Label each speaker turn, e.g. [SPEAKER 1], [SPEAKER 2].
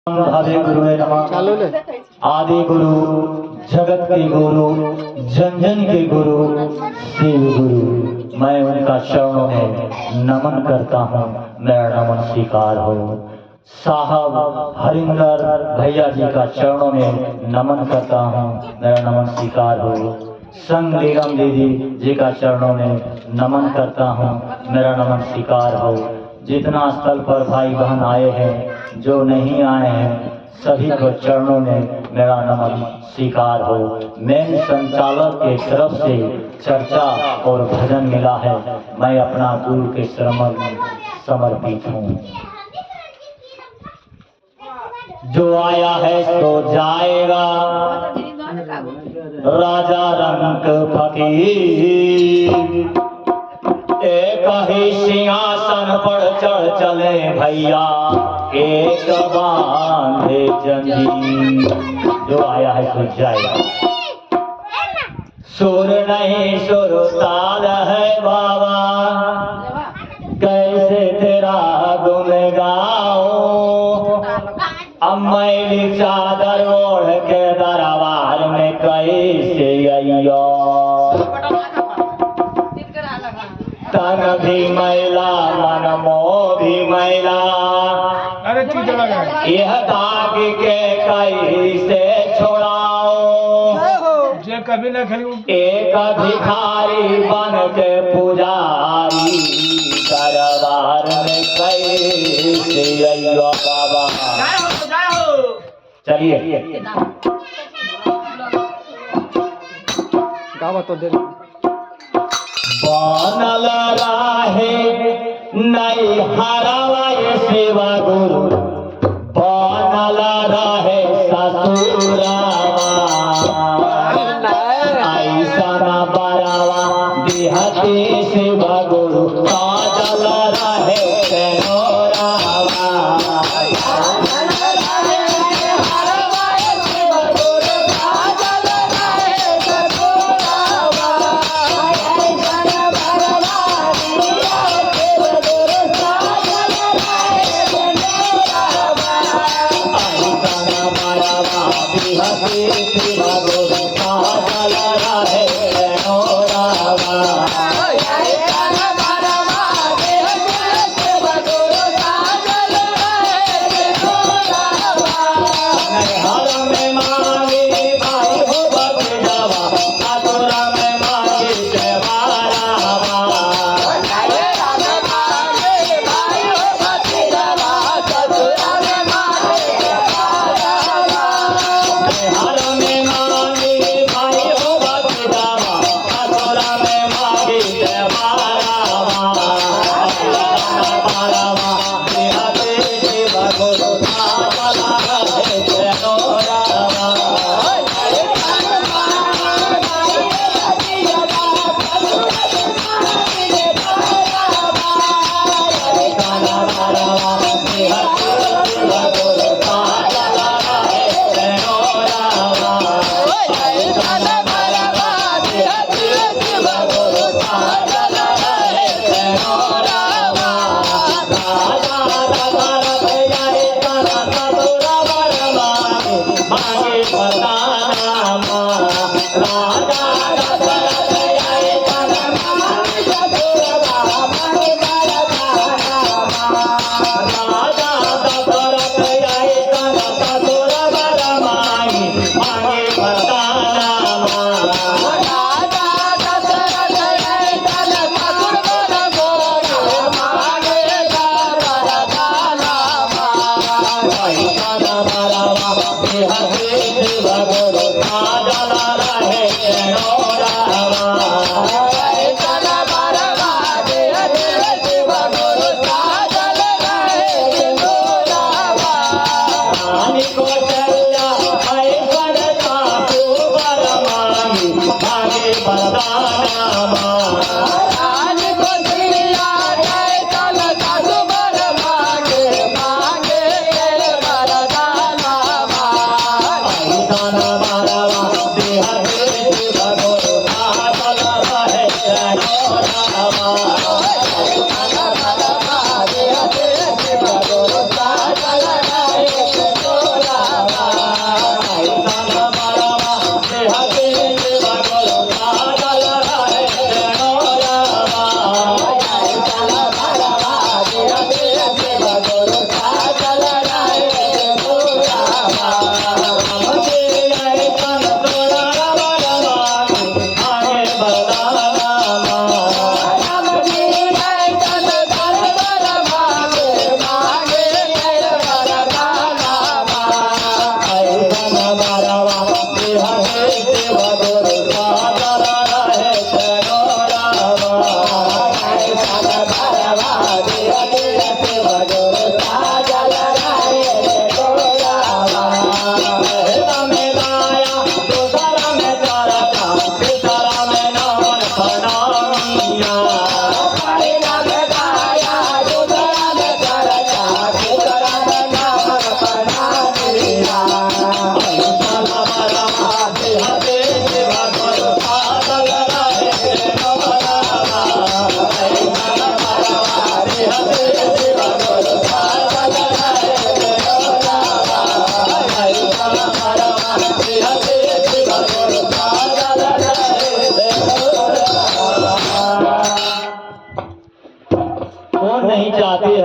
[SPEAKER 1] आदि गुरु नमः। आदि गुरु जगत के गुरु जन जन के गुरु शिव गुरु, मैं उनका चरणों में नमन करता हूँ। मेरा नमन स्वीकार हो। साहब हरिंदर भैया जी का चरणों में नमन करता हूँ। मेरा नमन स्वीकार हो। संग निगम दीदी जी का चरणों में नमन करता हूँ। मेरा नमन स्वीकार हो। जितना स्थल पर भाई बहन आए हैं, जो नहीं आए हैं, सभी को चरणों में मेरा नमन स्वीकार हो। मेन संचालक के तरफ से चर्चा और भजन मिला है, मैं अपना गुरु के शरण में समर्पित हूँ। जो आया है तो जाएगा, राजा रंग फकीर। एक ही सिंहासन पर चढ़ चले भैया, एक बांधे जंजीर। जो आया है तो जाएगा। सुर नहीं सुर ताल है बाबा, कैसे तेरा गुण गाऊं। अब मैली चादर ओढ़ के दरबार में कैसे अइयो। तन भी मैला मन मोह भी मैला, यह दाग के कैसे छोड़ाओ।
[SPEAKER 2] कभी न खेलूं।
[SPEAKER 1] एक भिखारी बन के पुजारी, दरबार में कैसे अइयो बाबा। चलिए
[SPEAKER 2] गावा तो दे।
[SPEAKER 1] बनल राहे नहीं हरावा ये सेवा गुरु, बनल रहे ससुरावा। ऐसा न बरावा देहती सेवा गुरु, काजल रहे तेनोरावा।